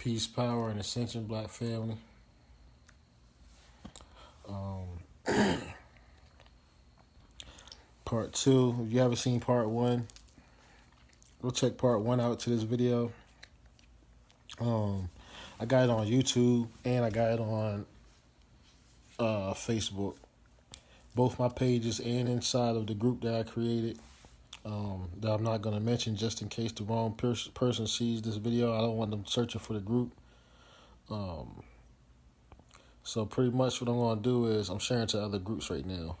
Peace, power, and ascension, black family. Part two. If you haven't seen part one, go check part one out to this video. I got it on YouTube and I got it on Facebook. Both my pages and inside of the group that I created. That I'm not going to mention just in case the wrong person sees this video. I don't want them searching for the group. So pretty much what I'm going to do is I'm sharing to other groups right now.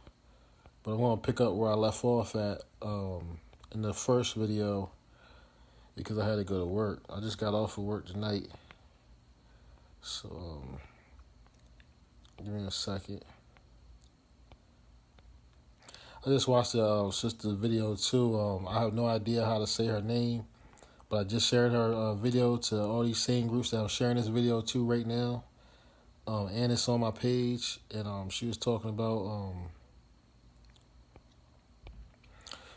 But I'm going to pick up where I left off at in the first video because I had to go to work. I just got off of work tonight. So give me a second. I just watched the sister video too. I have no idea how to say her name, but I just shared her video to all these same groups that I'm sharing this video to right now. And it's on my page, and she was talking about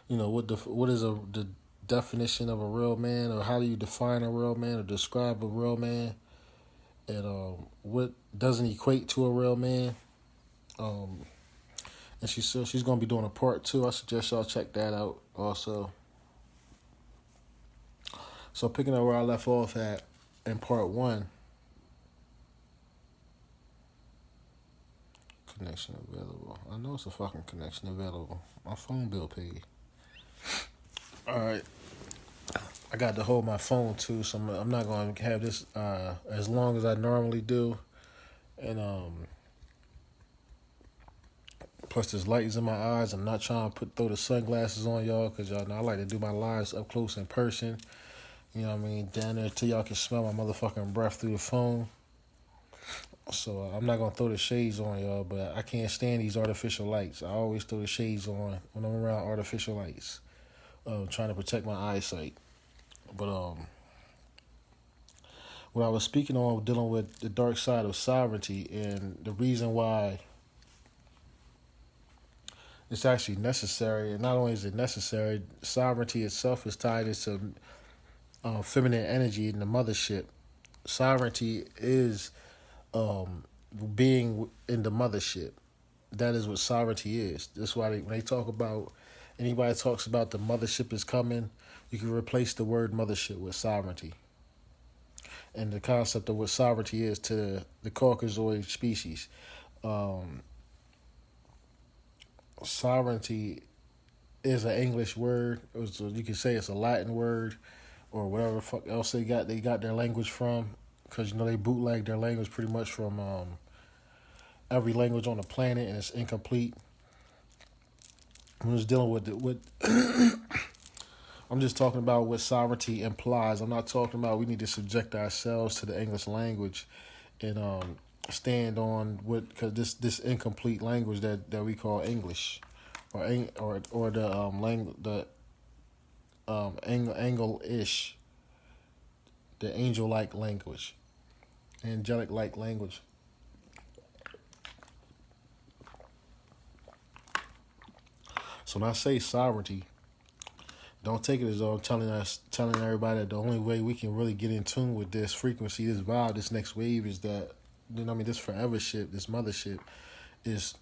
what is the definition of a real man, or how do you define a real man or describe a real man, and what doesn't equate to a real man. And she said she's going to be doing a part two. I suggest y'all check that out also. So picking up where I left off at in part one. Connection available. I know it's a fucking connection available. My phone bill paid. Alright. I got to hold my phone too, so I'm not going to have this as long as I normally do. And plus there's lights in my eyes. I'm not trying to throw the sunglasses on y'all because y'all know I like to do my lives up close in person. You know what I mean? Down there till y'all can smell my motherfucking breath through the phone. So I'm not going to throw the shades on y'all, but I can't stand these artificial lights. I always throw the shades on when I'm around artificial lights, trying to protect my eyesight. But what I was speaking on, dealing with the dark side of sovereignty, and the reason why it's actually necessary, and not only is it necessary, sovereignty itself is tied into feminine energy in the mothership. Sovereignty is being in the mothership. That is what sovereignty is. That's why when they talk about, anybody talks about the mothership is coming, you can replace the word mothership with sovereignty. And the concept of what sovereignty is to the Caucasoid species. Sovereignty is an English word. So you can say it's a Latin word or whatever the fuck else they got their language from. Because, they bootleg their language pretty much from every language on the planet, and it's incomplete. I'm just dealing with I'm just talking about what sovereignty implies. I'm not talking about we need to subject ourselves to the English language and stand on because this incomplete language that we call English, or the language Angle-ish, the angel-like language, angelic-like language. So when I say sovereignty, don't take it as though I'm telling everybody that the only way we can really get in tune with this frequency, this vibe, this next wave is that, this forever ship, this mothership, is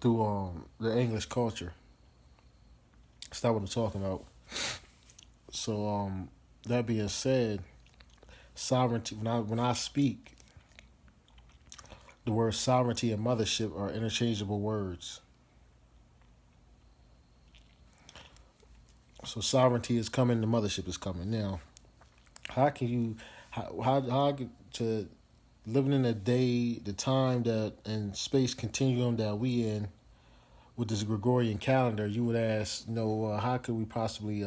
through the English culture. That's not what I'm talking about. So that being said, sovereignty, when I speak, the words sovereignty and mothership are interchangeable words. So sovereignty is coming, the mothership is coming. Now, how can you, how to living in the day, the time that and space continuum that we in with this Gregorian calendar, you would ask, how could we possibly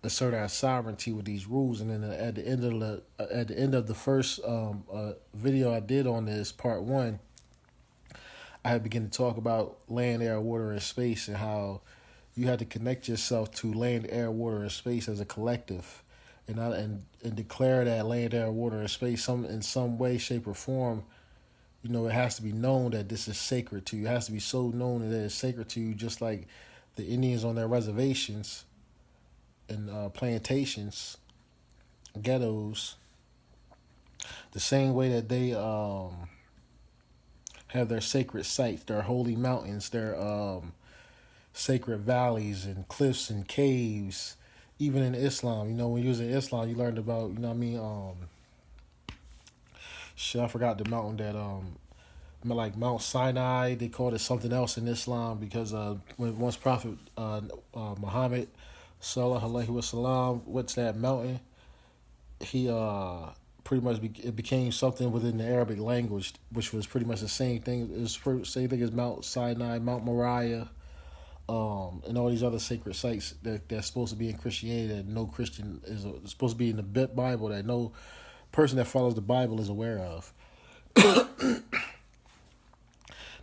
assert our sovereignty with these rules? And then at the end of the first video I did on this, part one, I had begun to talk about land, air, water, and space, and how you had to connect yourself to land, air, water, and space as a collective, and declare that land, air, water, and space in some way, shape, or form. It has to be known that this is sacred to you. It has to be so known that it's sacred to you, just like the Indians on their reservations and plantations, ghettos, The same way that they have their sacred sites, their holy mountains, their sacred valleys and cliffs and caves. Even in Islam, when you was in Islam, you learned about, what I mean, shit, I forgot the mountain that like Mount Sinai. They called it something else in Islam because when once Prophet Muhammad Sallallahu Alaihi Wasallam went to that mountain, he pretty much it became something within the Arabic language, which was pretty much the same thing. It was the same thing as Mount Sinai, Mount Moriah, and all these other sacred sites that's supposed to be in Christianity that no Christian is supposed to be in the Bible that no person that follows the Bible is aware of.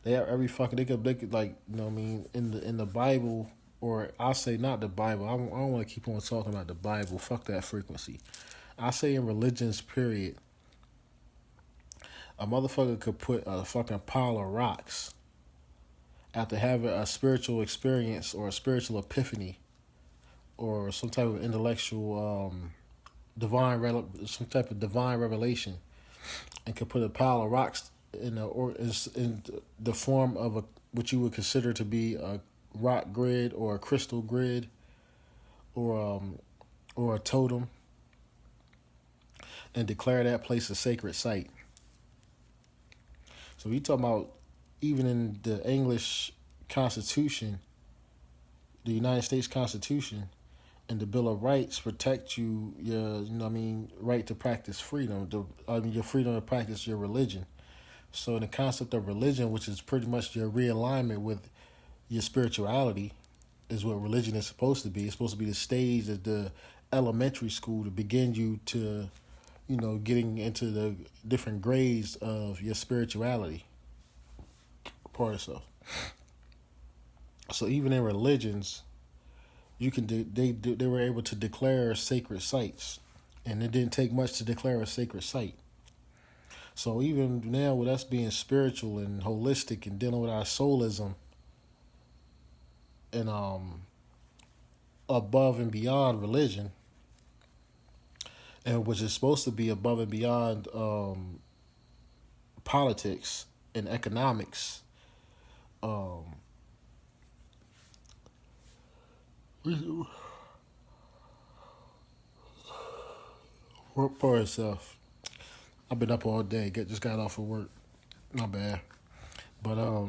They have every fucking they could like what I mean in the Bible, or I say not the Bible. I don't want to keep on talking about the Bible. Fuck that frequency. I say in religions, period. A motherfucker could put a fucking pile of rocks after having a spiritual experience or a spiritual epiphany or some type of intellectual some type of divine revelation, and could put a pile of rocks in the form of what you would consider to be a rock grid or a crystal grid or a totem, and declare that place a sacred site. So we talking about even in the English Constitution, the United States Constitution, and the Bill of Rights protect your right to practice freedom. Your freedom to practice your religion. So in the concept of religion, which is pretty much your realignment with your spirituality, is what religion is supposed to be. It's supposed to be the stage of the elementary school to begin you to, getting into the different grades of your spirituality part of stuff. So even in religions, you can they were able to declare sacred sites, and it didn't take much to declare a sacred site. So even now, with us being spiritual and holistic and dealing with our soulism and above and beyond religion, and which is supposed to be above and beyond politics and economics. Work for itself. I've been up all day. Just got off of work. Not bad. But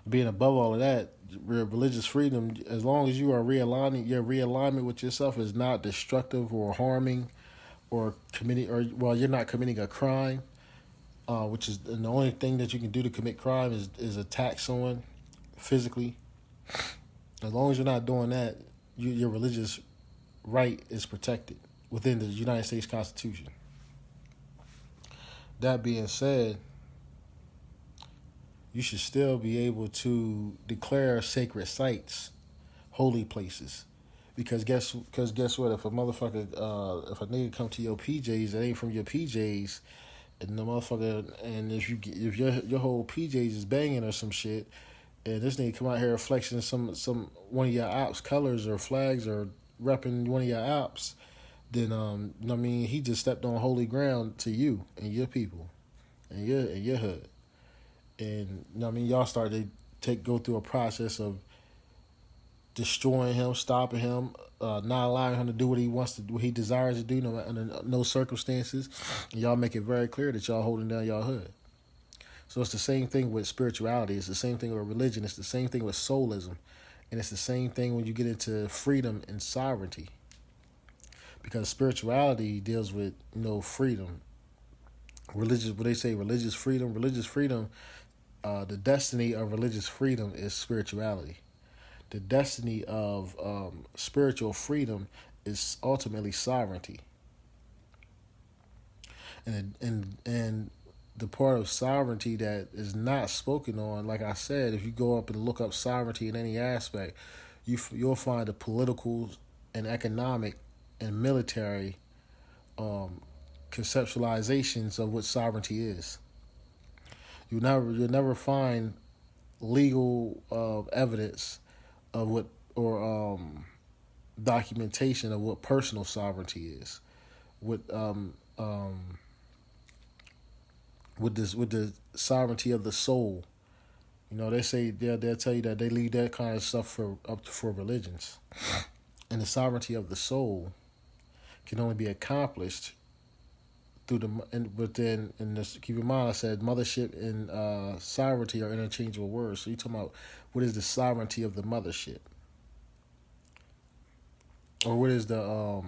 being above all of that, religious freedom, as long as you are realigning, your realignment with yourself is not destructive or harming or you're not committing a crime, which is and the only thing that you can do to commit crime is attack someone physically. As long as you're not doing that, your religious right is protected within the United States Constitution. That being said, you should still be able to declare sacred sites, holy places, because guess what? If a nigga come to your PJs that ain't from your PJs, and the motherfucker, and if your whole PJs is banging or some shit, and this nigga come out here flexing some one of your ops colors or flags or repping one of your ops, then he just stepped on holy ground to you and your people and your hood. And y'all started to go through a process of destroying him, stopping him, not allowing him to do what he wants to do, what he desires to do, under no circumstances. And y'all make it very clear that y'all holding down y'all hood. So it's the same thing with spirituality. It's the same thing with religion. It's the same thing with soulism. And it's the same thing when you get into freedom and sovereignty. Because spirituality deals with freedom. Religious freedom. The destiny of religious freedom is spirituality. The destiny of spiritual freedom is ultimately sovereignty. And the part of sovereignty that is not spoken on, like I said, if you go up and look up sovereignty in any aspect, you'll find the political and economic and military conceptualizations of what sovereignty is. You'll never find legal evidence of what or documentation of what personal sovereignty is. with with the sovereignty of the soul. You know, they say they'll tell you that they leave that kind of stuff for religions, and the sovereignty of the soul can only be accomplished through the but then in this, keep in mind I said mothership and sovereignty are interchangeable words. So you talking about what is the sovereignty of the mothership, or what is the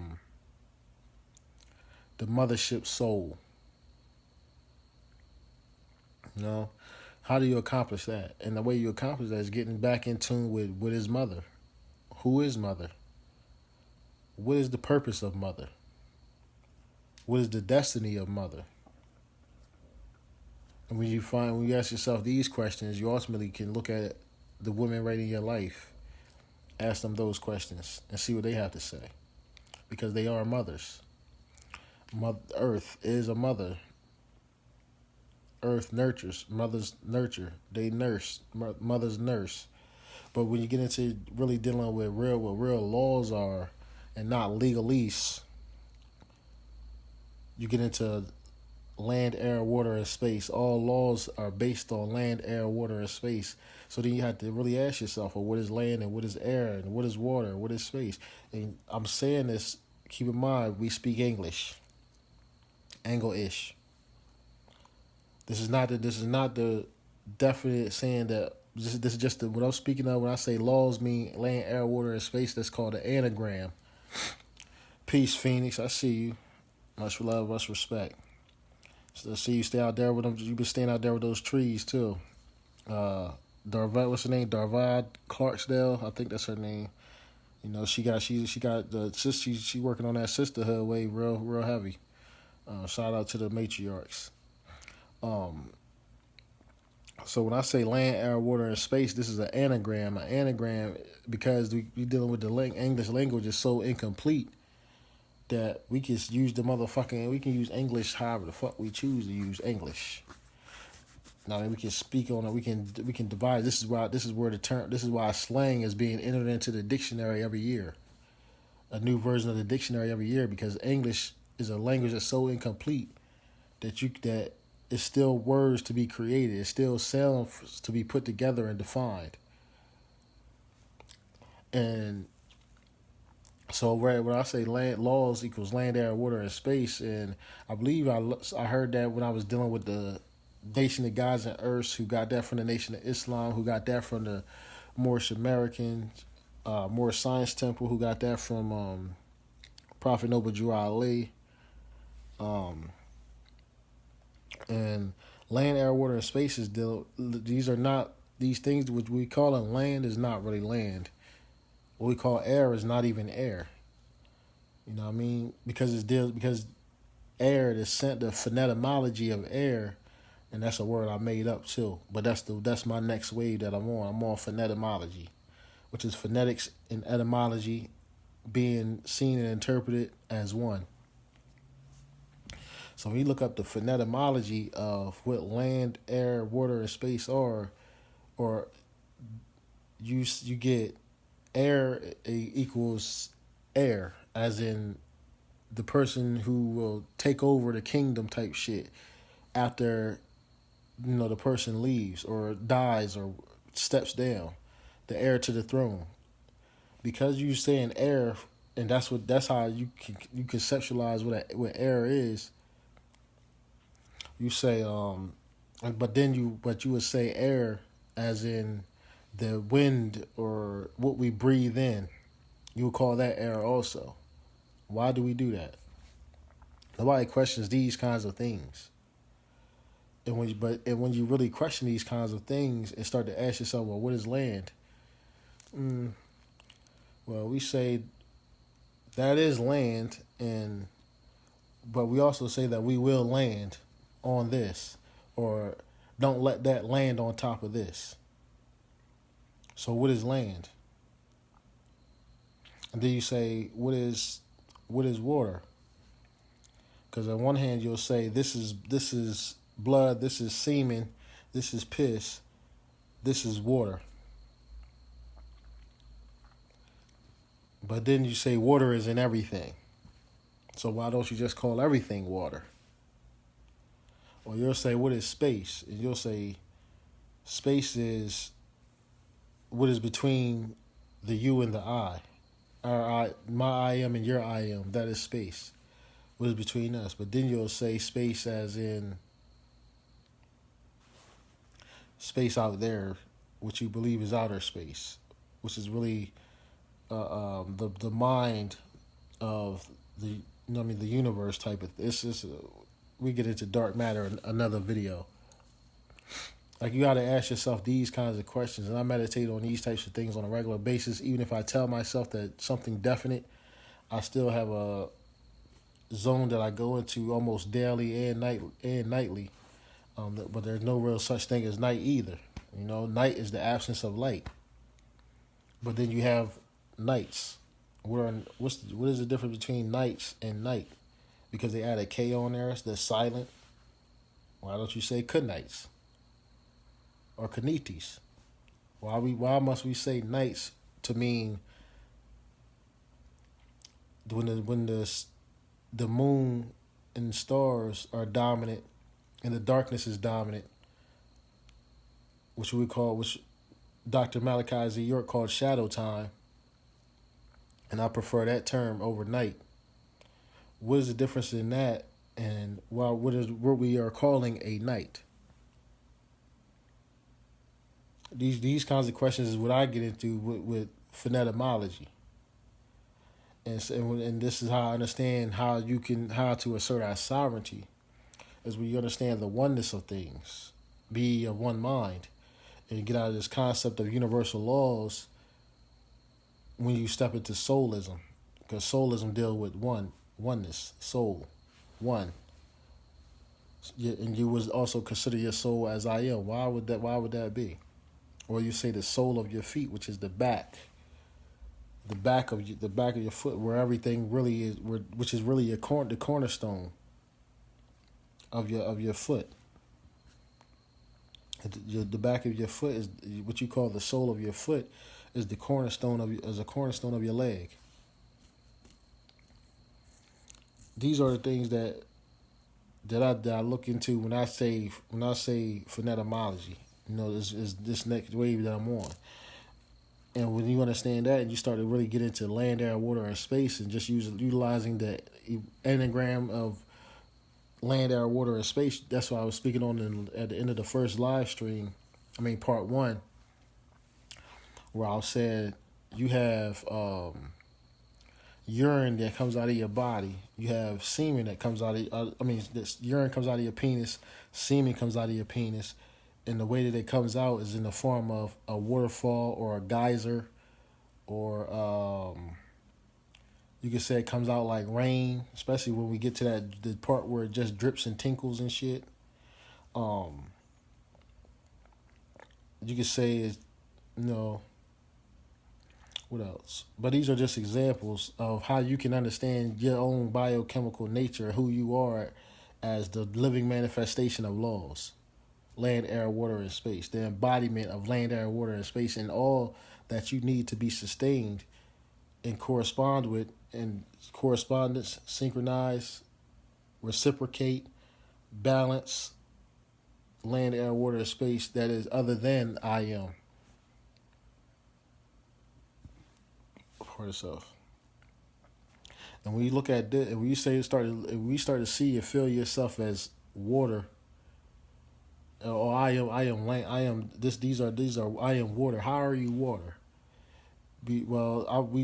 mothership soul? You know, how do you accomplish that? And the way you accomplish that is getting back in tune with his mother. Who is mother? What is the purpose of mother? What is the destiny of mother? And when you ask yourself these questions, you ultimately can look at the women right in your life, ask them those questions, and see what they have to say, because they are mothers. Earth is a mother. Earth nurtures. Mothers nurture. They nurse. Mothers nurse. But when you get into really dealing with what real laws are, and not legalese, you get into land, air, water, and space. All laws are based on land, air, water, and space. So then you have to really ask yourself, well, what is land and what is air and what is water, what is space? And I'm saying this, keep in mind, we speak English. Angle-ish. This is not the definite saying that this is just what I'm speaking of when I say laws mean land, air, water, and space. That's called an anagram. Peace, Phoenix. I see you. Much love, much respect. So I see you stay out there with them. You've been staying out there with those trees too. Darvad, what's her name? Darvad Clarksdale. I think that's her name. You know, she got the she working on that sisterhood way real heavy. Shout out to the matriarchs. So when I say land, air, water, and space, this is an anagram. An anagram because we dealing with the English language is so incomplete that we can use we can use English however the fuck we choose to use English. Now we can speak on it. We can divide. This is why slang is being entered into the dictionary every year. A new version of the dictionary every year, because English is a language that's so incomplete that it's still words to be created. It's still sounds to be put together and defined. And so when I say land laws equals land, air, water, and space, and I believe I heard that when I was dealing with the Nation of Gods and Earths, who got that from the Nation of Islam, who got that from the Moorish Americans, Moorish Science Temple, who got that from Prophet Noble Drew Ali, and land, air, water, and space is these things which we call land is not really land. What we call air is not even air. You know what I mean? Because air, the phoneticology of air, and that's a word I made up too. But that's my next wave that I'm on. I'm on phoneticology, which is phonetics and etymology being seen and interpreted as one. So when you look up the phoneticology of what land, air, water, and space are, or you get air equals air, as in the person who will take over the kingdom type shit after the person leaves or dies or steps down, the heir to the throne. Because you saying air, and that's how you conceptualize what air is. You say but you would say air as in the wind or what we breathe in. You would call that air also. Why do we do that? Nobody questions these kinds of things. And when you really question these kinds of things and start to ask yourself, well, what is land? Well, we say that is land, but we also say that we will land on this, or don't let that land on top of this. So what is land? And then you say, what is water? Because on one hand you'll say this is blood, this is semen, this is piss, this is water. But then you say water is in everything. So why don't you just call everything water? Or you'll say, what is space? And you'll say, space is what is between the you and the I. My I am and your I am. That is space. What is between us? But then you'll say space as in space out there, which you believe is outer space, which is really the mind of the the universe type of. It's just we get into dark matter in another video. Like you got to ask yourself these kinds of questions, and I meditate on these types of things on a regular basis. Even if I tell myself that something definite, I still have a zone that I go into almost daily and nightly. But there's no real such thing as night either. Night is the absence of light. But then you have nights. What is the difference between nights and night? Because they add a K on there, that's silent. Why don't you say knights or knighties? Why must we say nights to mean when the moon and the stars are dominant and the darkness is dominant, which Dr. Malachi Z. York called shadow time, and I prefer that term over night. What is the difference in that and what we are calling a night? These kinds of questions is what I get into with phonetomology. And this is how I understand how to assert our sovereignty, is when you understand the oneness of things, be of one mind, and get out of this concept of universal laws when you step into soulism, because soulism deals with oneness, soul, one. And you would also consider your soul as I am. Why would that be? Or you say the sole of your feet, which is the back of your foot, where everything really is, which is really the cornerstone of your foot. The back of your foot is what you call the sole of your foot, is the cornerstone of your leg. These are the things that I look into when I say phonetomology. Is this next wave that I'm on. And when you understand that, and you start to really get into land, air, water, and space, and just utilizing the enneagram of land, air, water, and space. That's what I was speaking on at the end of the first live stream. Part 1, where I said you have urine that comes out of your body. You have semen that comes out of. This urine comes out of your penis. Semen comes out of your penis. And the way that it comes out is in the form of a waterfall or a geyser, or you could say it comes out like rain, especially when we get to the part where it just drips and tinkles and shit. You could say it's, what else? But these are just examples of how you can understand your own biochemical nature, who you are as the living manifestation of laws. Land, air, water, and space. The embodiment of land, air, water, and space, and all that you need to be sustained and correspond with, and correspondence, synchronize, reciprocate, balance, land, air, water, and space that is other than I am. For itself. And when you look at this, and when you start to see and feel yourself as water, or I am land, I am this. These are I am water. How are you water? We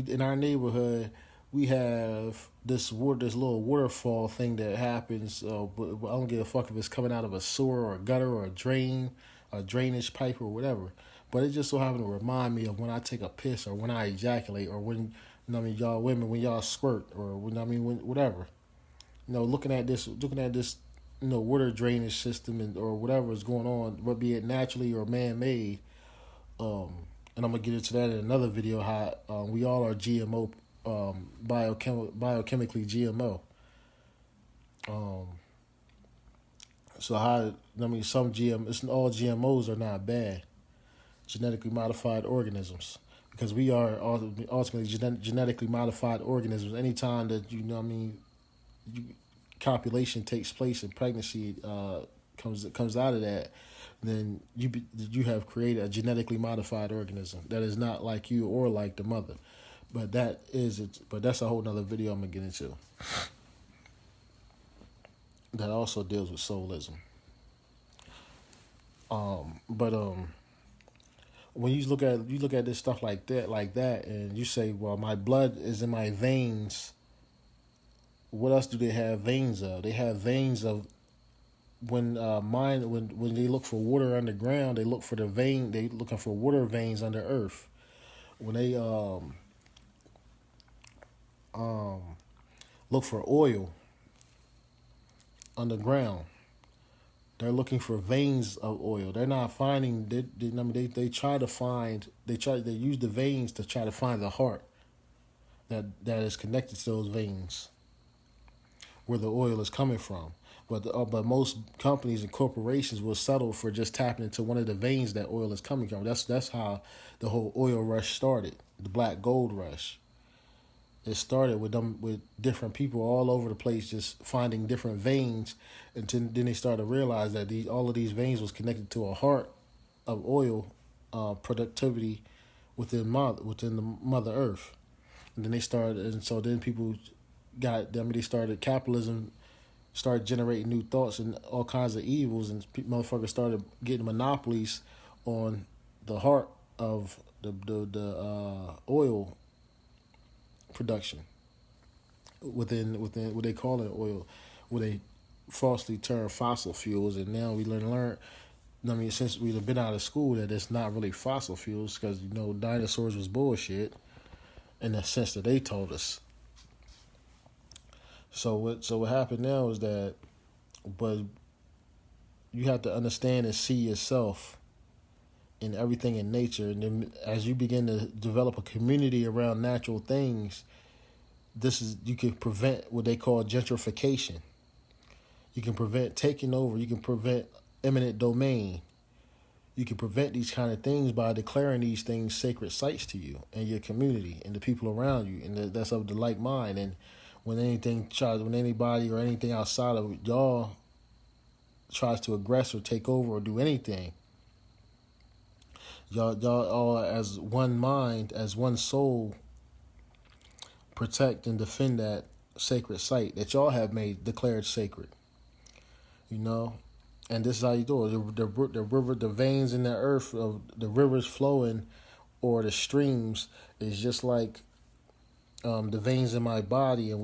in our neighborhood we have this little waterfall thing that happens. But I don't give a fuck if it's coming out of a sewer or a gutter or a drain, a drainage pipe or whatever. But it just so happened to remind me of when I take a piss or when I ejaculate or when y'all women when y'all squirt or whatever. Looking at this water drainage system or whatever is going on, whether be it naturally or man-made. And I'm gonna get into that in another video. How we all are GMO, biochemically GMO. So all GMOs are not bad. Genetically modified organisms, because we are ultimately genetically modified organisms. Anytime that copulation takes place and pregnancy comes out of that, then you have created a genetically modified organism that is not like you or like the mother. But that's a whole nother video I'm gonna get into. That also deals with soulism. But when you look at this stuff like that, and you say, well, my blood is in my veins. What else do they have veins of? They have veins of when they look for water underground, they look for the vein. They looking for water veins under earth. When they look for oil underground, they're looking for veins of oil. They're not finding. They try to find. They use the veins to try to find the heart that is connected to those veins, where the oil is coming from. But most companies and corporations will settle for just tapping into one of the veins that oil is coming from. That's how the whole oil rush started. The black gold rush. It started with different people all over the place just finding different veins, and then they started to realize that all of these veins was connected to a heart of oil productivity within the Mother Earth. And then then people they started capitalism, started generating new thoughts and all kinds of evils, and motherfuckers started getting monopolies on the heart of the oil production within what they call it oil, what they falsely term fossil fuels. And now we learn. I mean, since we've been out of school, that it's not really fossil fuels, because dinosaurs was bullshit in the sense that they told us. So what happened now is that, but you have to understand and see yourself in everything in nature, and then as you begin to develop a community around natural things, you can prevent what they call gentrification. You can prevent taking over. You can prevent eminent domain. You can prevent these kind of things by declaring these things sacred sites to you and your community and the people around you, and that's of the like mind. And when anybody or anything outside of y'all tries to aggress or take over or do anything, y'all all as one mind, as one soul, protect and defend that sacred site that y'all have declared sacred. And this is how you do it. The river, the veins in the earth of the rivers flowing, or the streams, is just like the veins in my body, and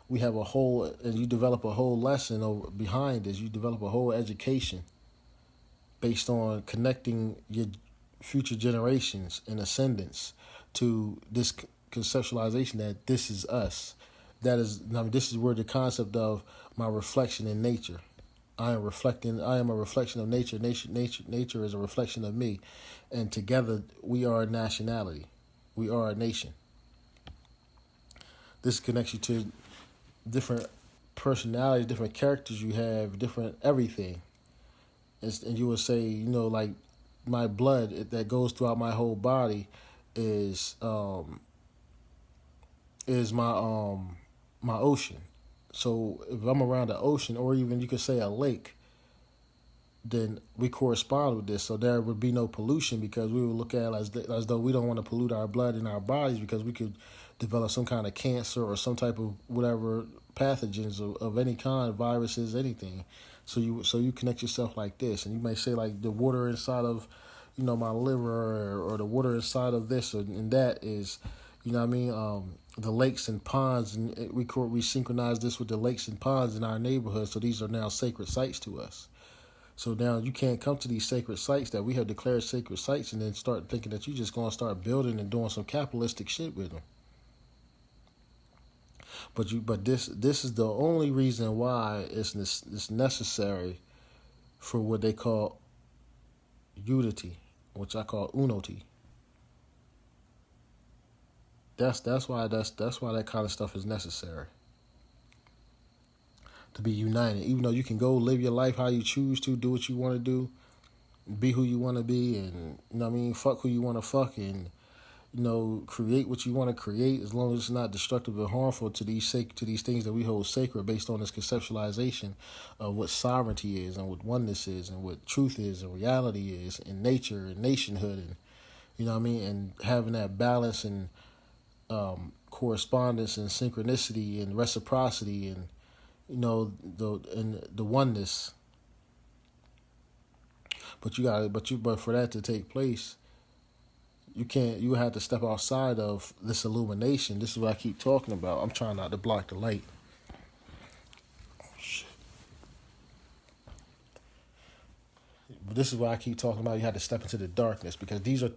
we have a whole, and you develop a whole lesson over behind this. You develop a whole education based on connecting your future generations and ascendants to this conceptualization that this is us. This is where the concept of my reflection in nature. I am a reflection of nature. Nature is a reflection of me, and together we are a nationality. We are a nation. This connects you to different personalities, different characters you have, different everything. And you would say, like my blood that goes throughout my whole body is my ocean. So if I'm around the ocean, or even you could say a lake, then we correspond with this. So there would be no pollution, because we would look at it as though we don't want to pollute our blood in our bodies, because we could develop some kind of cancer or some type of whatever pathogens of any kind, viruses, anything. So you connect yourself like this, and you may say like the water inside of, my liver, or the water inside of this and that is, the lakes and ponds, and we synchronize this with the lakes and ponds in our neighborhood. So these are now sacred sites to us. So now you can't come to these sacred sites that we have declared sacred sites and then start thinking that you're just going to start building and doing some capitalistic shit with them. But this is the only reason why it's necessary for what they call unity, which I call unity. That's why that kind of stuff is necessary. To be united, even though you can go live your life how you choose to, do what you want to do, be who you want to be, and fuck who you want to fuck, and create what you want to create as long as it's not destructive or harmful to these things that we hold sacred based on this conceptualization of what sovereignty is and what oneness is and what truth is and reality is and nature and nationhood and and having that balance and correspondence and synchronicity and reciprocity and the oneness. But for that to take place, you have to step outside of this illumination. This is what I keep talking about. I'm trying not to block the light. Oh, shit. But this is why I keep talking about you have to step into the darkness, because these are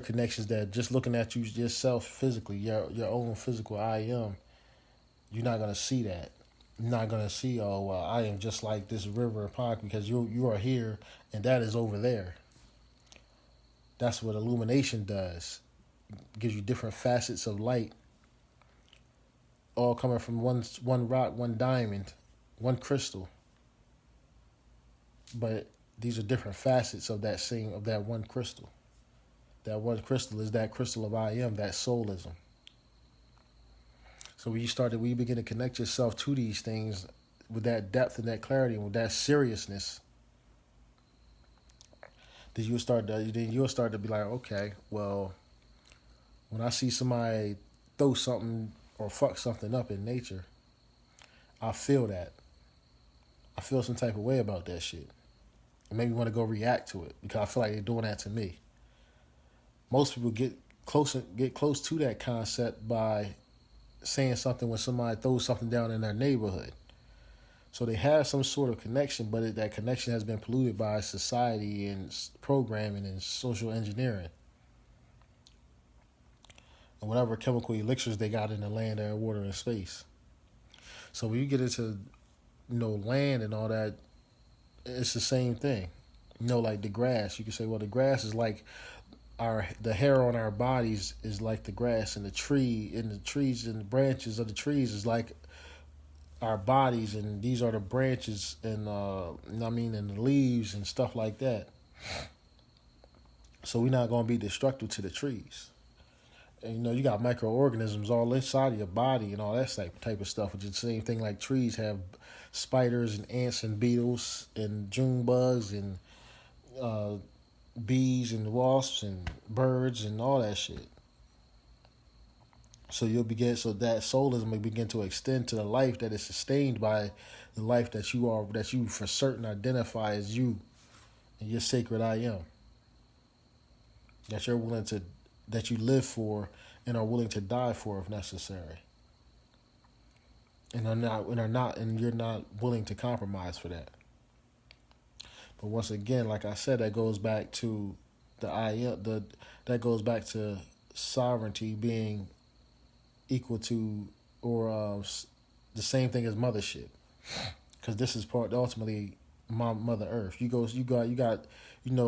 connections that just looking at you yourself physically, your own physical I am, you're not gonna see that. You're not gonna see, oh well, I am just like this river and pond, because you are here and that is over there. That's what illumination does. It gives you different facets of light, all coming from one rock, one diamond, one crystal. But these are different facets of that one crystal. That one crystal is that crystal of I am, that soulism. So when you begin to connect yourself to these things with that depth and that clarity and with that seriousness, then you'll start to be like, okay, well, when I see somebody throw something or fuck something up in nature, I feel that. I feel some type of way about that shit. It made me want to go react to it because I feel like they're doing that to me. Most people get close to that concept by saying something when somebody throws something down in their neighborhood. So they have some sort of connection, but that connection has been polluted by society and programming and social engineering. And whatever chemical elixirs they got in the land, air, water, and space. So when you get into, land and all that, it's the same thing. Like the grass. You can say, well, the grass is like the hair on our bodies is like the grass, and the trees and the branches of the trees is like our bodies, and these are the branches and and the leaves and stuff like that. So we're not going to be destructive to the trees. And you got microorganisms all inside of your body and all that type of stuff, which is the same thing like trees have spiders and ants and beetles and June bugs and bees and wasps and birds and all that shit. So that soulism will begin to extend to the life that is sustained by the life that you for certain identify as you and your sacred I am. That you live for and are willing to die for if necessary. And you're not willing to compromise for that. But once again, like I said, that goes back to that goes back to sovereignty being equal to or the same thing as mothership, because this is ultimately Mother Earth. You got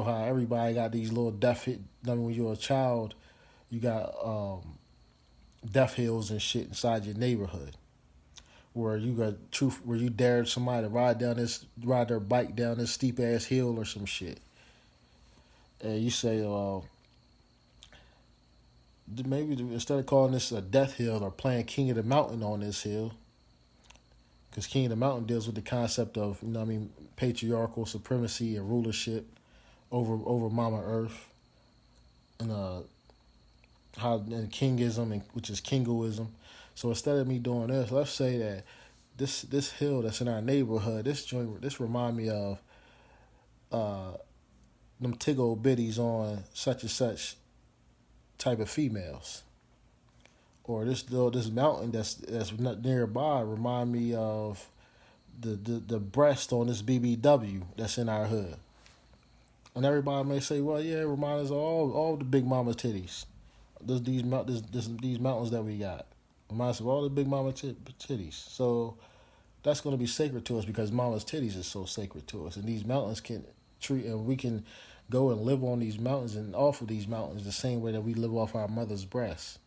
how everybody got these little death hit. When you're a child, you got death hills and shit inside your neighborhood, where you dared somebody to ride their bike down this steep ass hill or some shit, and you say, maybe instead of calling this a death hill or playing King of the Mountain on this hill, because King of the Mountain deals with the concept of patriarchal supremacy and rulership over Mama Earth, and kingism, and which is kingoism. So instead of me doing this, let's say that this hill that's in our neighborhood, this remind me of them tiggle bitties on such and such type of females, or this mountain that's not nearby remind me of the breast on this BBW that's in our hood. And everybody may say, well, yeah, it reminds us of all the big mama titties. These mountains that we got reminds us of all the big mama titties. So that's going to be sacred to us because mama's titties is so sacred to us, and these mountains can treat, and we can go and live on these mountains and off of these mountains the same way that we live off our mother's breast.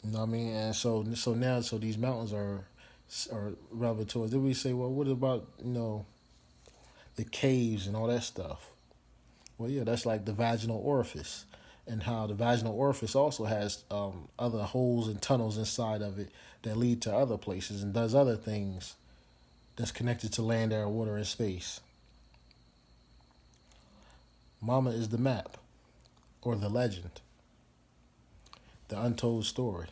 You know what I mean? And so now these mountains are relevant to us. Then we say, well, what about the caves and all that stuff? Well, yeah, that's like the vaginal orifice. and how the vaginal orifice also has other holes and tunnels inside of it that lead to other places and does other things that's connected to land, air, water, and space. Mama is the map, or the legend, the untold story,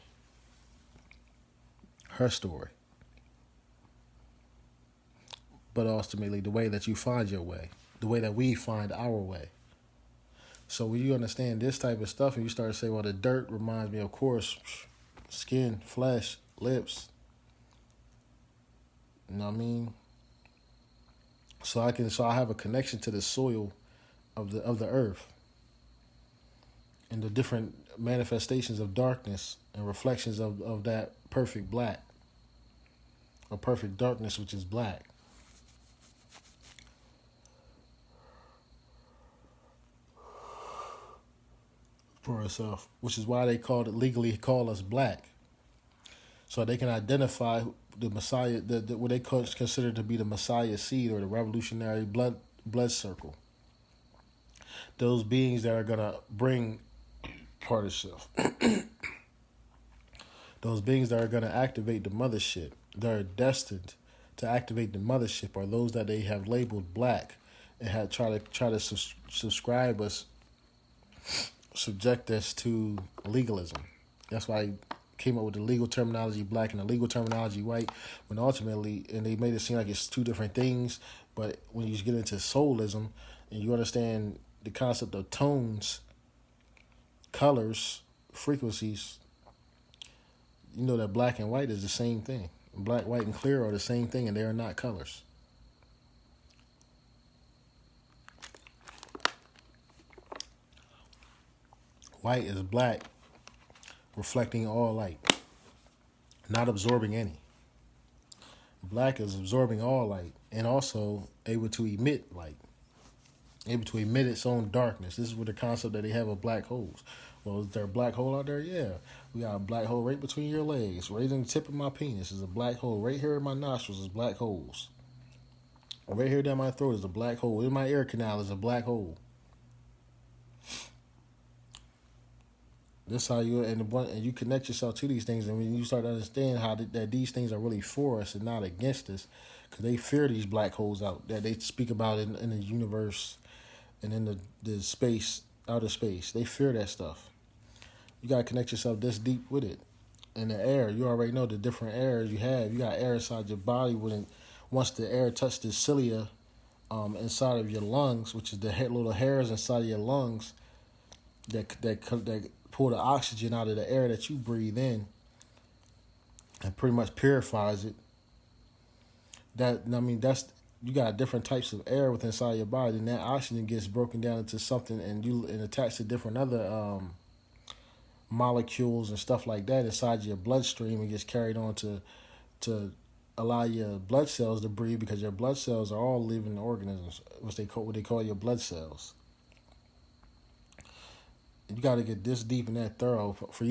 her story. But ultimately, the way that you find your way, the way that we find our way. So when you understand this type of stuff and you start to say, well, the dirt reminds me, of course, skin, flesh, lips. You know what I mean? So I have a connection to the soil of the earth and the different manifestations of darkness and reflections of that perfect black, or perfect darkness, which is black. For herself, which is why they legally call us black, so they can identify the Messiah, what they consider to be the Messiah seed or the revolutionary blood circle. Those beings that are gonna bring part of self. Those beings that are gonna activate the mothership, that are destined to activate the mothership, are those that they have labeled black and have try to subscribe us. Subject us to legalism. That's why I came up with the legal terminology black and the legal terminology white, when ultimately, and they made it seem like it's two different things, but when you get into soulism and you understand the concept of tones, colors, frequencies, you know that black and white is the same thing. Black, white, and clear are the same thing, and they are not colors. White is black, reflecting all light, not absorbing any. Black is absorbing all light and also able to emit light, able to emit its own darkness. This is where the concept that they have of black holes. Well, is there a black hole out there? Yeah. We got a black hole right between your legs, right in the tip of my penis is a black hole. Right here in my nostrils is black holes. Right here down my throat is a black hole. In my ear canal is a black hole. That's how and you connect yourself to these things, and when you start to understand how that these things are really for us and not against us, because they fear these black holes out that they speak about in the universe and in the space, outer space. They fear that stuff. You gotta connect yourself this deep with it. And the air, you already know the different airs you have. You got air inside your body once the air touches the cilia, inside of your lungs, which is the little hairs inside of your lungs that pull the oxygen out of the air that you breathe in and pretty much purifies it. That's you got different types of air within inside your body, and that oxygen gets broken down into something and attached to different other molecules and stuff like that inside your bloodstream, and gets carried on to allow your blood cells to breathe, because your blood cells are all living organisms, what they call your blood cells. You got to get this deep and that thorough for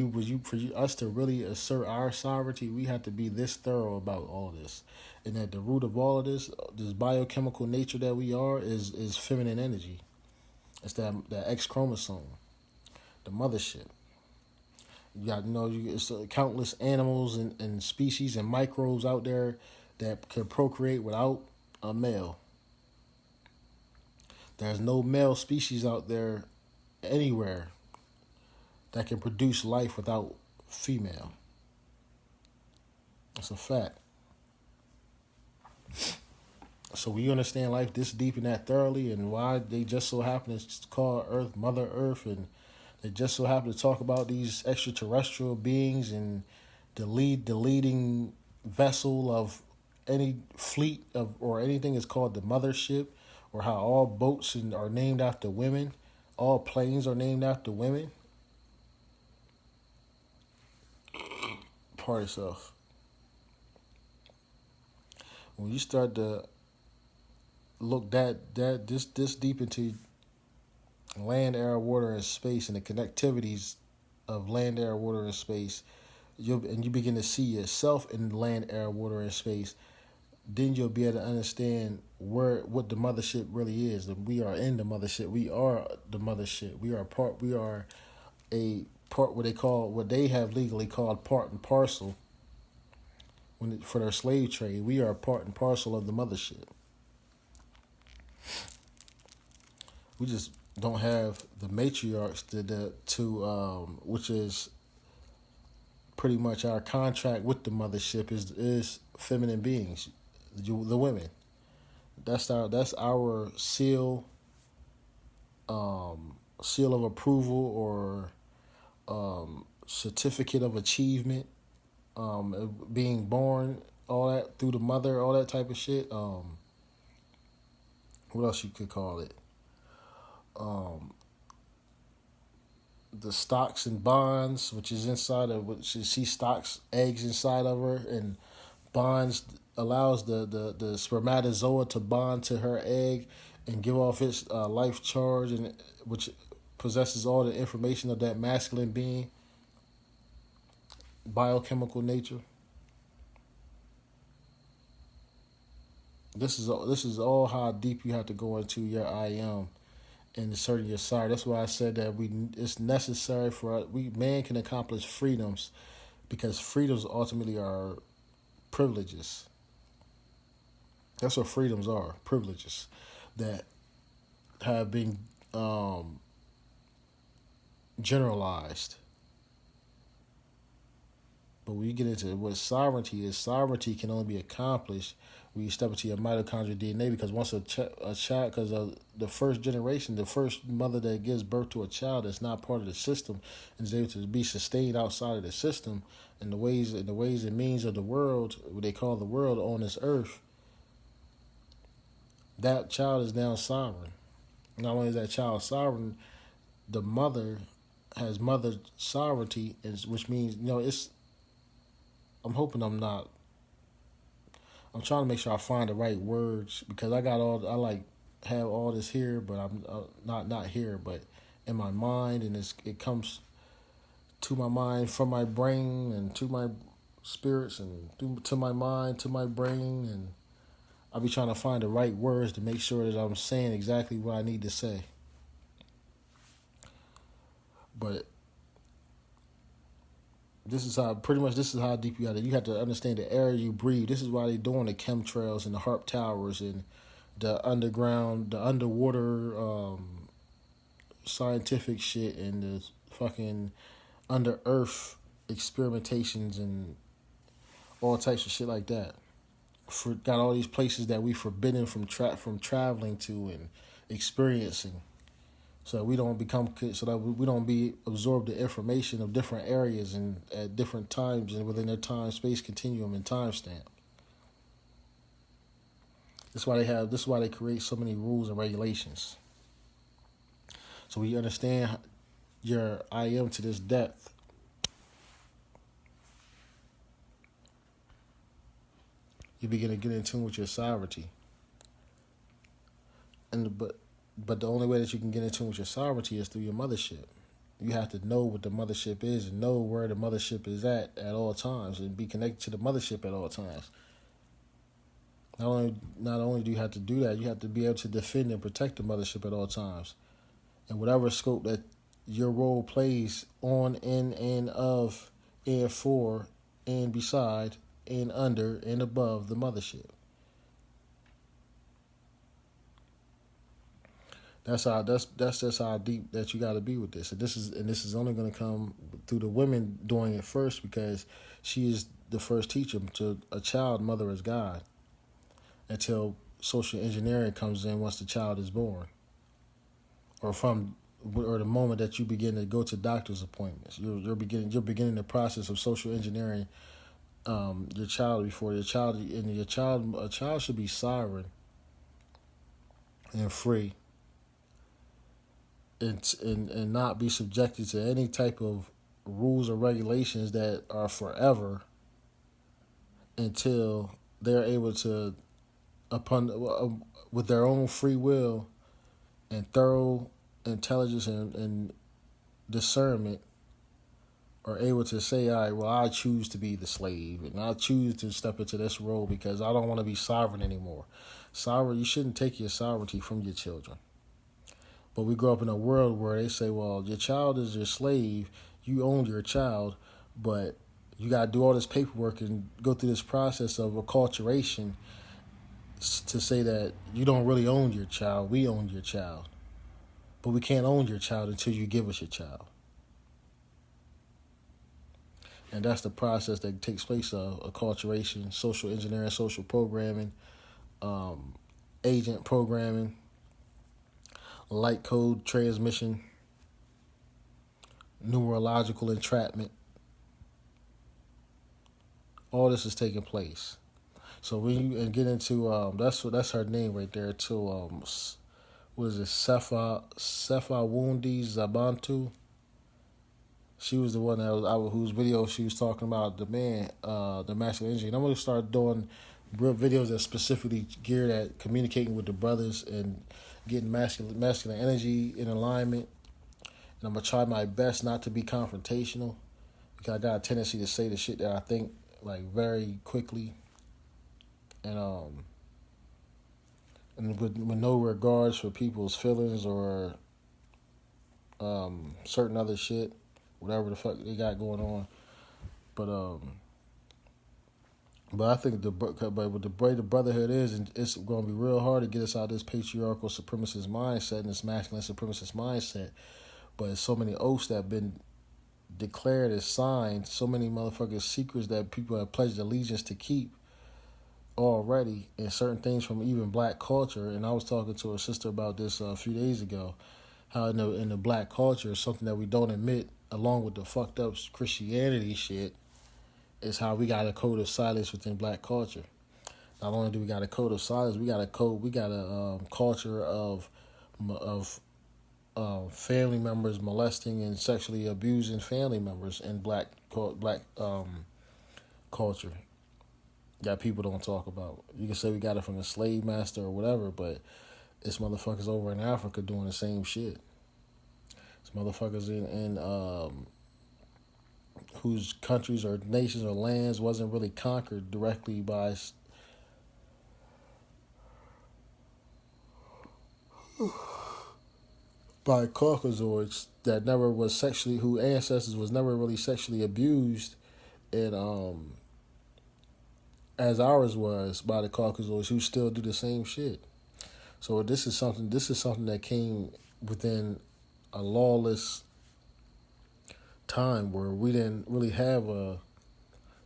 us to really assert our sovereignty. We have to be this thorough about all this, and at the root of all of this biochemical nature that we are is feminine energy. It's that X chromosome, the mothership. You got it's countless animals and species and microbes out there that can procreate without a male. There's no male species out there anywhere that can produce life without female. That's a fact. So we understand life this deep and that thoroughly, and why they just so happen to call Earth Mother Earth, and they just so happen to talk about these extraterrestrial beings and the leading vessel of any fleet or anything is called the Mothership, or how all boats are named after women, all planes are named after women. Part yourself. When you start to look this deep into land, air, water, and space, and the connectivities of land, air, water, and space, you begin to see yourself in land, air, water, and space, then you'll be able to understand what the mothership really is. We are in the mothership. We are the mothership. We are a part what they have legally called part and parcel for their slave trade. We are part and parcel of the mothership. We just don't have the matriarchs which is pretty much our contract with the mothership is feminine beings, the women. That's our seal of approval or certificate of achievement, being born, all that through the mother, all that type of shit. What else you could call it? The stocks and bonds, which is inside of which she stocks eggs inside of her, and bonds allows the spermatozoa to bond to her egg and give off its life charge, and which possesses all the information of that masculine being, biochemical nature. This is all how deep you have to go into your I am and asserting your side. That's why I said that it's necessary for us. Man can accomplish freedoms because freedoms ultimately are privileges. That's what freedoms are, privileges that have been generalized. But when you get into what sovereignty is, sovereignty can only be accomplished when you step into your mitochondrial DNA. Because once a child, because the first generation, the first mother that gives birth to a child that's not part of the system and is able to be sustained outside of the system, and the ways and means of the world, what they call the world on this earth, that child is now sovereign. Not only is that child sovereign, the mother has mother sovereignty, which means it's. I'm hoping I'm not. I'm trying to make sure I find the right words because I have all this here, but I'm not here, but in my mind, and it comes to my mind from my brain and to my spirits and to my mind to my brain, and I'll be trying to find the right words to make sure that I'm saying exactly what I need to say. But this is how deep you have to understand the air you breathe. This is why they're doing the chemtrails and the HARP towers and the underwater scientific shit and the fucking under earth experimentations and all types of shit like that. Got all these places that we forbidden from traveling to and experiencing. So that we don't be absorbed the information of different areas and at different times and within their time space continuum and timestamp. This is why they create so many rules and regulations. So when you understand your I am to this depth, you begin to get in tune with your sovereignty. But the only way that you can get in tune with your sovereignty is through your mothership. You have to know what the mothership is and know where the mothership is at all times and be connected to the mothership at all times. Not only do you have to do that, you have to be able to defend and protect the mothership at all times. And whatever scope that your role plays on, in, and of, and for, and beside, and under, and above the mothership. That's just how deep that you got to be with this. And this is only going to come through the women doing it first, because she is the first teacher to a child. Mother is God. Until social engineering comes in once the child is born, or the moment that you begin to go to doctor's appointments, you're beginning the process of social engineering your child before a child should be sovereign and free. And not be subjected to any type of rules or regulations that are forever until they're able to, with their own free will and thorough intelligence and discernment, are able to say, all right, well, I choose to be the slave and I choose to step into this role because I don't want to be sovereign anymore. You shouldn't take your sovereignty from your children. But we grow up in a world where they say, well, your child is your slave. You own your child, but you got to do all this paperwork and go through this process of acculturation to say that you don't really own your child. We own your child. But we can't own your child until you give us your child. And that's the process that takes place of acculturation, social engineering, social programming, agent programming, light code transmission, numerological entrapment. All this is taking place. So when you get into that's her name right there too. What is it? Sefa Wundi Zabantu. She was the one that whose video she was talking about the man, the masculine energy. And I'm gonna start doing real videos that specifically geared at communicating with the brothers and getting masculine energy in alignment. And I'm gonna try my best not to be confrontational because I got a tendency to say the shit that I think like very quickly, and with no regards for people's feelings or certain other shit, whatever the fuck they got going on. But I think what the way the brotherhood is, and it's going to be real hard to get us out of this patriarchal supremacist mindset and this masculine supremacist mindset. But there's so many oaths that have been declared as signed, so many motherfucking secrets that people have pledged allegiance to keep already, and certain things from even black culture. And I was talking to a sister about this a few days ago, how in the black culture, something that we don't admit, along with the fucked up Christianity shit, is how we got a code of silence within black culture. Not only do we got a code of silence, we got a culture of family members molesting and sexually abusing family members in black culture that people don't talk about. You can say we got it from the slave master or whatever, but it's motherfuckers over in Africa doing the same shit. It's motherfuckers in whose countries or nations or lands wasn't really conquered directly by Caucasoids that never was sexually, whose ancestors was never really sexually abused, and as ours was by the Caucasoids, who still do the same shit. So this is something that came within a lawless time where we didn't really have a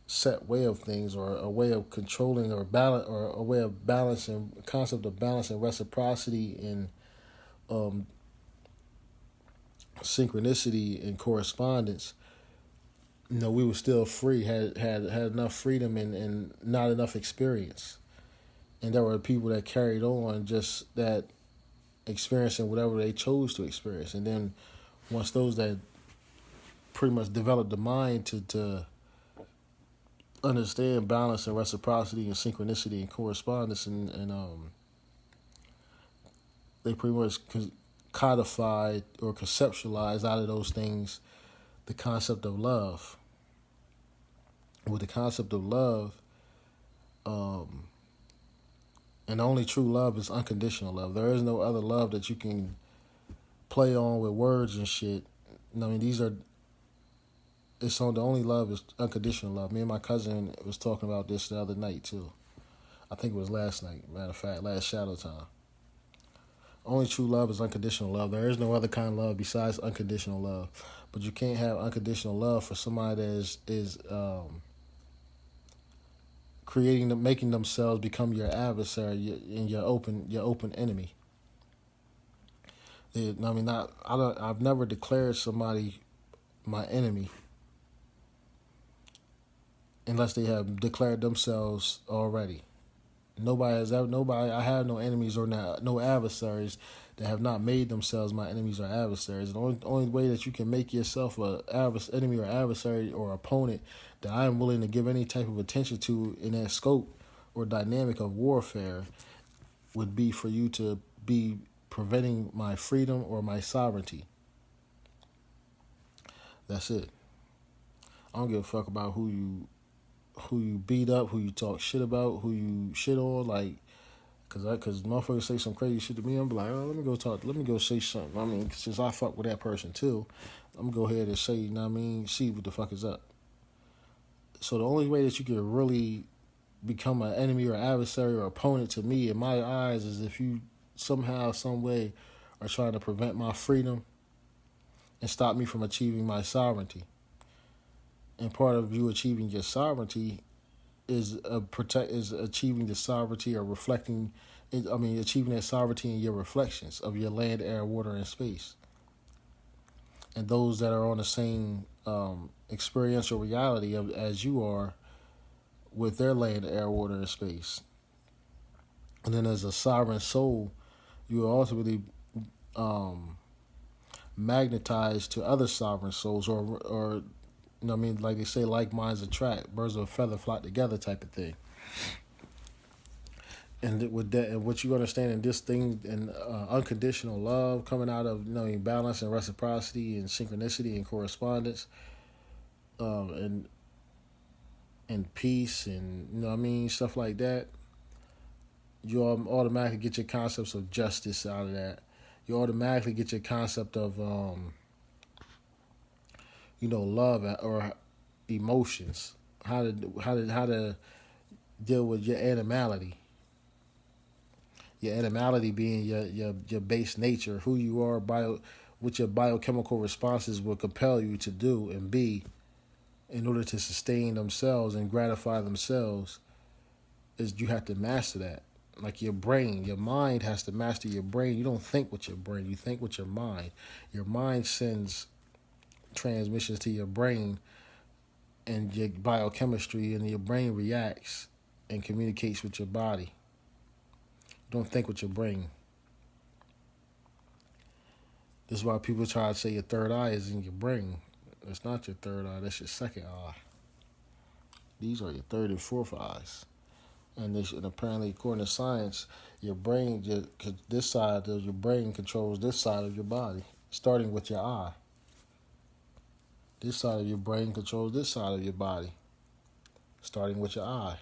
set way of things or a way of controlling or balance or a way of balancing, concept of balance and reciprocity and synchronicity and correspondence. You know, we were still free, had enough freedom and not enough experience. And there were people that carried on just that experiencing whatever they chose to experience. And then once those that pretty much developed the mind to understand balance and reciprocity and synchronicity and correspondence, and they pretty much codified or conceptualized out of those things the concept of love. With the concept of love, and the only true love is unconditional love. There is no other love that you can play on with words and shit. I mean, the only love is unconditional love. Me and my cousin was talking about this the other night too. I think it was last night, matter of fact, last shadow time. Only true love is unconditional love. There is no other kind of love besides unconditional love. But you can't have unconditional love for somebody that is making themselves become your adversary and your open enemy. I've never declared somebody my enemy unless they have declared themselves already. I have no enemies or no adversaries that have not made themselves my enemies or adversaries. The only way that you can make yourself an enemy or adversary or opponent that I am willing to give any type of attention to in that scope or dynamic of warfare would be for you to be preventing my freedom or my sovereignty. That's it. I don't give a fuck about who you beat up, who you talk shit about, who you shit on. Like, Cause motherfuckers say some crazy shit to me, I'm like, oh, let me go say something. I mean, since I fuck with that person too, I'm gonna go ahead and say, you know what I mean, see what the fuck is up. So the only way that you can really become an enemy or adversary or opponent to me in my eyes is if you somehow, some way are trying to prevent my freedom and stop me from achieving my sovereignty. And part of you achieving your sovereignty is achieving the sovereignty or reflecting. Achieving that sovereignty in your reflections of your land, air, water, and space, and those that are on the same experiential reality as you are with their land, air, water, and space. And then, as a sovereign soul, you are ultimately um, magnetized to other sovereign souls, or you know what I mean, like they say, like minds attract, birds of a feather flock together, type of thing. And with that, and what you understand in this thing, and unconditional love coming out of balance and reciprocity and synchronicity and correspondence, and peace, and you know what I mean, stuff like that. You automatically get your concepts of justice out of that. You automatically get your concept of love or emotions. How to deal with your animality. Your animality being your base nature, who you are, what your biochemical responses will compel you to do and be in order to sustain themselves and gratify themselves, is you have to master that. Like your brain, your mind has to master your brain. You don't think with your brain, you think with your mind. Your mind sends transmissions to your brain and your biochemistry, and your brain reacts and communicates with your body. You don't think with your brain. This is why people try to say your third eye is in your brain. It's not your third eye, that's your second eye. These are your third and fourth eyes. And apparently, according to science, your brain, this side of your brain controls this side of your body, starting with your eye. This side of your brain controls this side of your body, starting with your eye.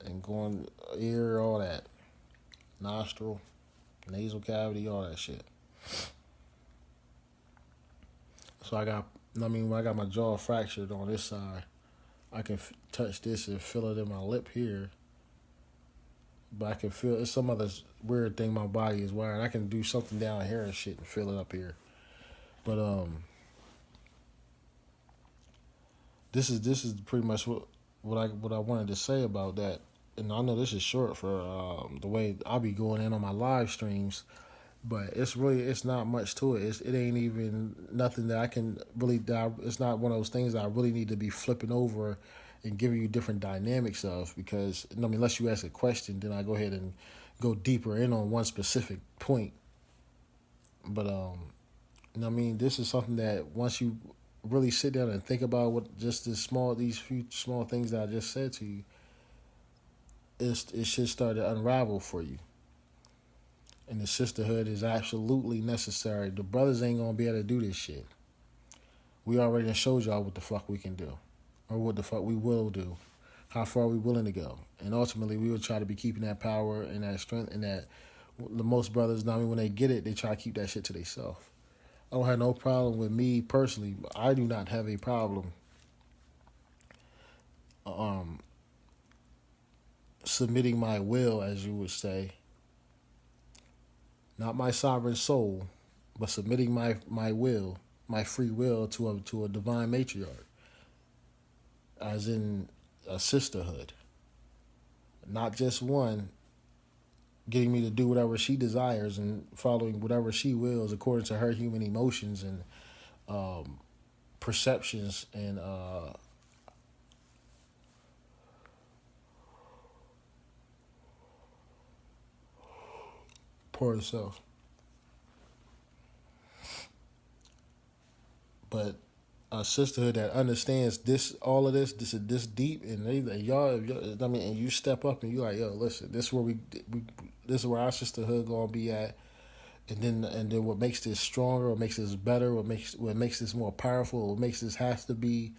And going ear, all that. Nostril, nasal cavity, all that shit. So when I got my jaw fractured on this side, I can touch this and feel it in my lip here. But I can feel, it's some other weird thing my body is wired. I can do something down here and shit and feel it up here. But this is pretty much what I wanted to say about that. And I know this is short for the way I'll be going in on my live streams, but it's not much to it. It ain't even nothing that I can really. It's not one of those things that I really need to be flipping over and giving you different dynamics of, because unless you ask a question, then I go ahead and go deeper in on one specific point. But this is something that once you really sit down and think about what just these few small things that I just said to you, it should start to unravel for you. And the sisterhood is absolutely necessary. The brothers ain't gonna be able to do this shit. We already done showed y'all what the fuck we can do, or what the fuck we will do, how far we willing to go, and ultimately we will try to be keeping that power and that strength, and that the most brothers, when they get it, they try to keep that shit to themselves. I don't have no problem with me personally. I do not have a problem submitting my will, as you would say, not my sovereign soul, but submitting my will, my free will to a divine matriarch, as in a sisterhood, not just one getting me to do whatever she desires and following whatever she wills according to her human emotions and perceptions and poor herself. But a sisterhood that understands all of this deep, and y'all, and you step up and you like, yo, listen, this is where our sisterhood gonna be at, and then what makes this stronger, what makes this better, what makes this more powerful, what makes this has to be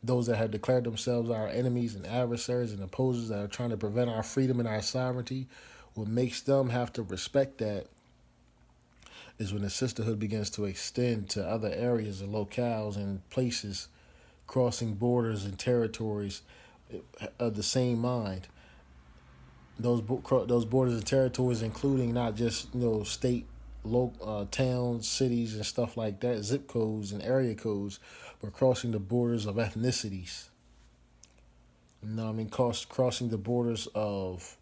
those that have declared themselves our enemies and adversaries and opposers that are trying to prevent our freedom and our sovereignty, what makes them have to respect that is when the sisterhood begins to extend to other areas and locales and places, crossing borders and territories of the same mind. Those borders and territories, including not just state, local towns, cities, and stuff like that, zip codes and area codes, but crossing the borders of ethnicities. Crossing the borders of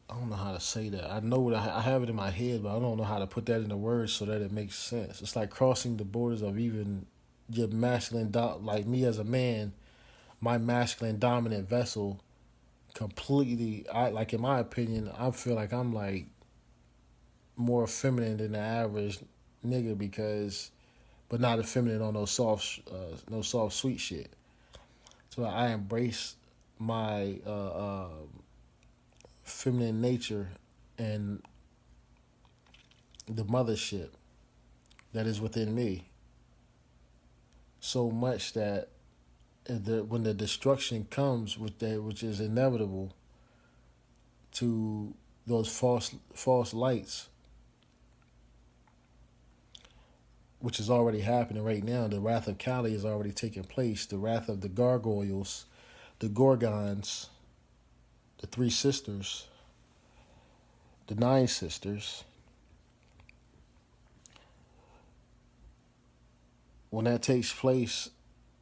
I don't know how to say that. I know what I have it in my head, but I don't know how to put that into words so that it makes sense. It's like crossing the borders of even your masculine, like me as a man, my masculine dominant vessel completely. I like, in my opinion, I feel like I'm like more feminine than the average nigga because, but not effeminate on no soft sweet shit. So I embrace my feminine nature and the mothership that is within me so much that when the destruction comes with that, which is inevitable to those false lights, which is already happening right now. The wrath of Kali is already taking place. The wrath of the gargoyles, the gorgons, the three sisters, the nine sisters. When that takes place,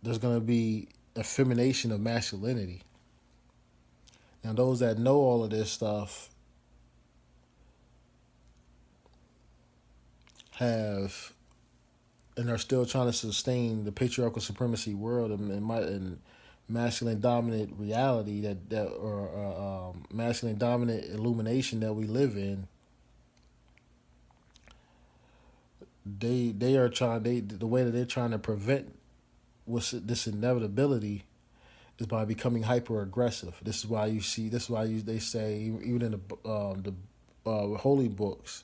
there's going to be effemination of masculinity. Now, those that know all of this stuff have and are still trying to sustain the patriarchal supremacy world and masculine dominant reality or masculine dominant illumination that we live in. They are trying the way that they're trying to prevent this inevitability is by becoming hyper aggressive. This is why they say even in the holy books.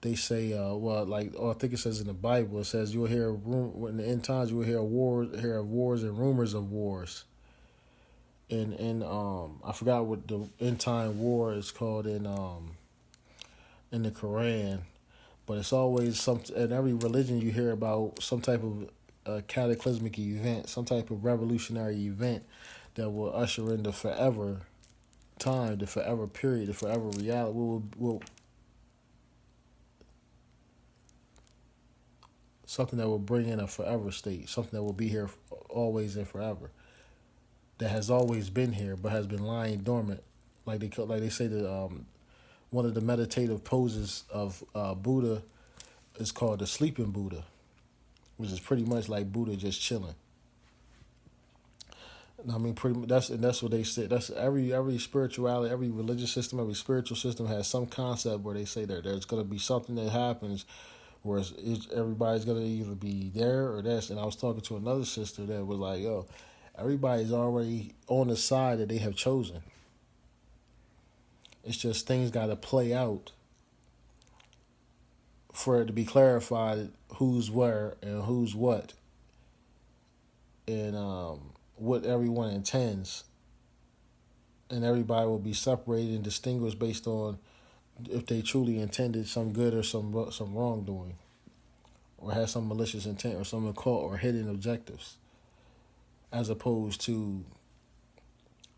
They say, I think it says in the Bible, it says you'll hear in the end times you will hear of wars and rumors of wars. And I forgot what the end time war is called in the Quran, but it's always in every religion you hear about some type of cataclysmic event, some type of revolutionary event that will usher in the forever time, the forever period, the forever reality. Will something that will bring in a forever state, something that will be here always and forever, that has always been here but has been lying dormant, like they say that one of the meditative poses of Buddha is called the sleeping Buddha, which is pretty much like Buddha just chilling. I mean, pretty much that's what they say. That's every spirituality, every religious system, every spiritual system has some concept where they say that there's going to be something that happens where everybody's going to either be there or this. And I was talking to another sister that was like, yo, everybody's already on the side that they have chosen. It's just things got to play out for it to be clarified who's where and who's what, and what everyone intends. And everybody will be separated and distinguished based on if they truly intended some good or some wrongdoing, or had some malicious intent or some occult or hidden objectives, as opposed to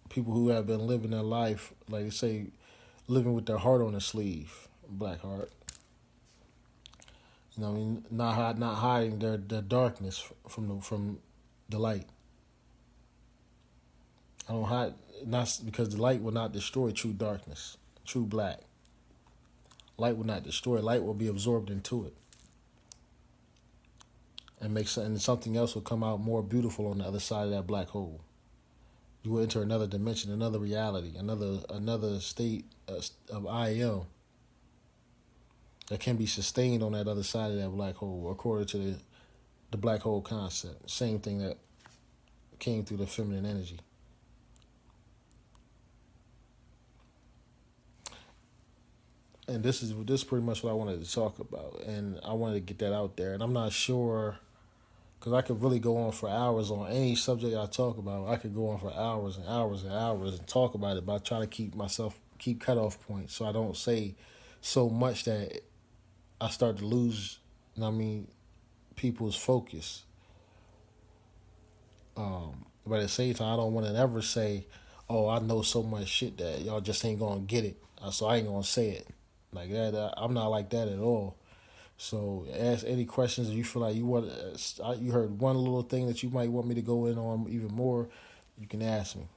people who have been living their life, like they say, living with their heart on their sleeve, black heart. You know what I mean? Not hiding their darkness from the light. I don't hide, not because the light will not destroy true darkness, true black. Light will not destroy. Light will be absorbed into it, and something else will come out more beautiful on the other side of that black hole. You will enter another dimension, another reality, another state of I am that can be sustained on that other side of that black hole, according to the black hole concept. Same thing that came through the feminine energy. and this is pretty much what I wanted to talk about, and I wanted to get that out there. And I'm not sure because I could really go on for hours on any subject I talk about. I could go on for hours and hours and hours and talk about it, but I try to keep cutoff points so I don't say so much that I start to lose. I mean, people's focus. But at the same time, I don't want to ever say, "Oh, I know so much shit that y'all just ain't gonna get it," so I ain't gonna say it like that. I'm not like that at all. So ask any questions if you feel like you want. You heard one little thing that you might want me to go in on even more. You can ask me.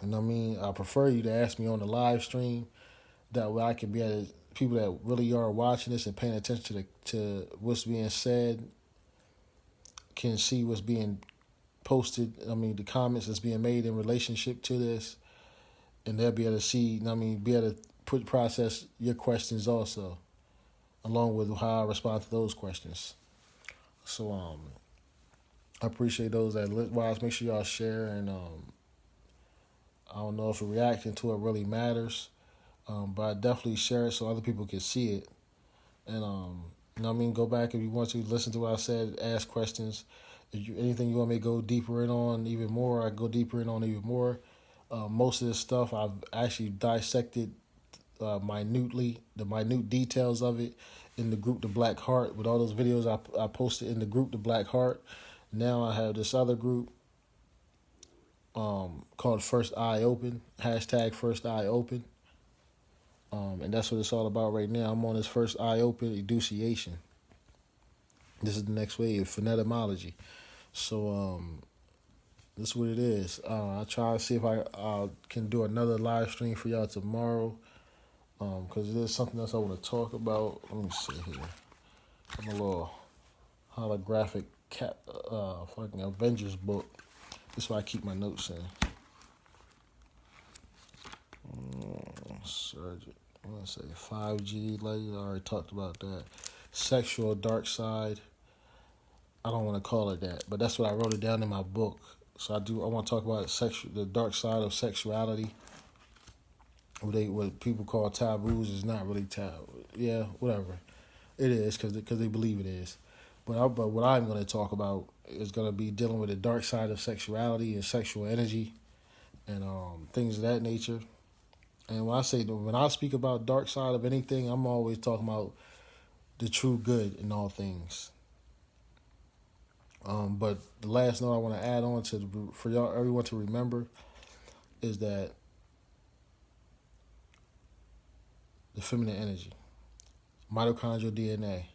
You know what I mean? I prefer you to ask me on the live stream. That way I can be at people that really are watching this and paying attention to what's being said can see what's being posted. I mean, the comments that's being made in relationship to this, and they'll be able to see. I mean, be able to process your questions also, along with how I respond to those questions. So I appreciate those that watch. Make sure y'all share, and I don't know if a reaction to it really matters, but I definitely share it so other people can see it. And you know what I mean, go back if you want to listen to what I said, ask questions. If you anything you want me to go deeper in on even more, I go deeper in on even more. Most of this stuff I've actually dissected minutely, the minute details of it in the group The Black Heart with all those videos I posted in the group The Black Heart. Now I have this other group called First Eye Open, hashtag First Eye Open. And that's what it's all about right now. I'm on this First Eye Open enunciation. This is the next wave, phonetomology. So this is what it is. I try to see if I can do another live stream for y'all tomorrow. Because there's something else I want to talk about. Let me see here. I'm a little holographic fucking Avengers book. This is why I keep my notes in. Surgeon. I'm going to say 5G later. I already talked about that. Sexual Darkside. I don't want to call it that, but that's what I wrote it down in my book. So I want to talk about the dark side of sexuality. What people call taboos is not really taboo. Yeah, whatever. It is because they believe it is. But what I'm going to talk about is going to be dealing with the dark side of sexuality and sexual energy and things of that nature. And when I speak about dark side of anything, I'm always talking about the true good in all things. But the last note I want to add on for y'all, everyone to remember, is that the feminine energy, mitochondrial DNA,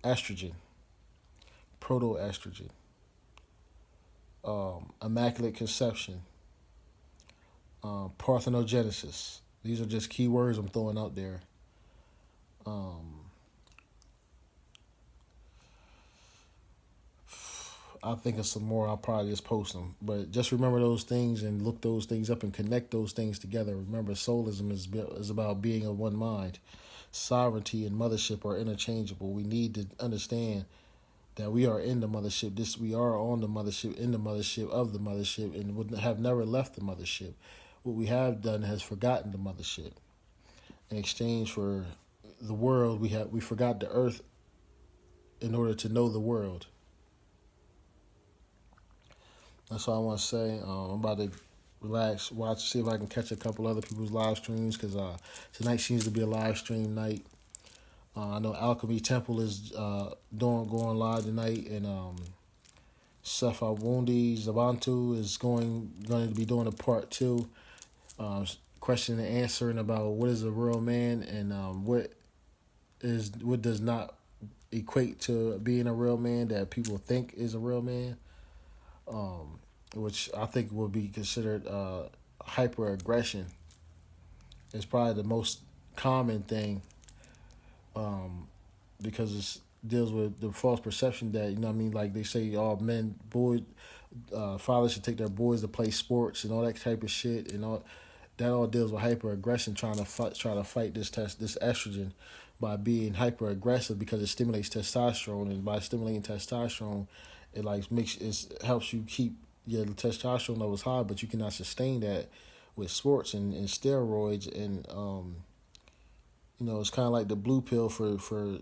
estrogen, protoestrogen, immaculate conception, parthenogenesis. These are just key words I'm throwing out there. I'll think of some more. I'll probably just post them. But just remember those things and look those things up and connect those things together. Remember, soulism is about being of one mind. Sovereignty and mothership are interchangeable. We need to understand that we are in the mothership. We are on the mothership, in the mothership, of the mothership, and would have never left the mothership. What we have done has forgotten the mothership. In exchange for the world, we forgot the earth in order to know the world. That's all I want to say. I'm about to relax, watch, see if I can catch a couple other people's live streams because tonight seems to be a live stream night. I know Alchemy Temple is going live tonight, and Sefa Wundi Zabantu is going to be doing a part 2, question and answering about what is a real man and what does not equate to being a real man that people think is a real man. Which I think would be considered hyperaggression. It's probably the most common thing because it deals with the false perception that, you know what I mean, like they say all fathers should take their boys to play sports and all that type of shit, and all that all deals with hyperaggression, trying to fight this estrogen by being hyperaggressive because it stimulates testosterone, and by stimulating testosterone, it helps you keep yeah, the testosterone level is high, but you cannot sustain that with sports and steroids, and it's kind of like the blue pill for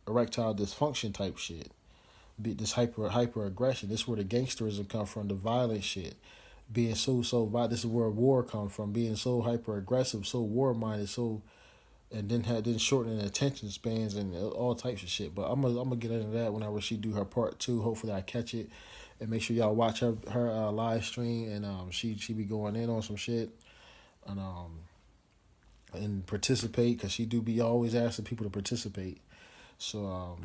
erectile dysfunction type shit. This hyper aggression. This is where the gangsterism come from, the violent shit. Being so violent. This is where war comes from. Being so hyper aggressive, so war minded, and then shortening attention spans and all types of shit. But I'm gonna get into that whenever she do her part 2. Hopefully I catch it, and make sure y'all watch her live stream, and she be going in on some shit, and participate, because she do be always asking people to participate. So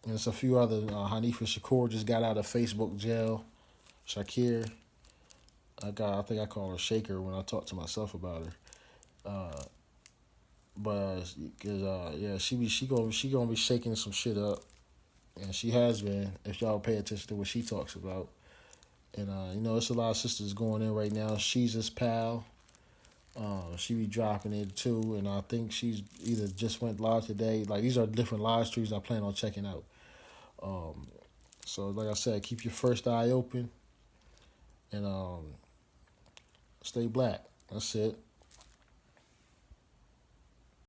and there's a few other. Hanifa Shakur just got out of Facebook jail. Shakir, I think I call her Shaker when I talk to myself about her. But yeah, she gonna be shaking some shit up, and she has been. If y'all pay attention to what she talks about, and it's a lot of sisters going in right now. She's his pal. She be dropping it too, and I think she's either just went live today. Like, these are different live streams I plan on checking out. So like I said, keep your first eye open, and stay black. That's it.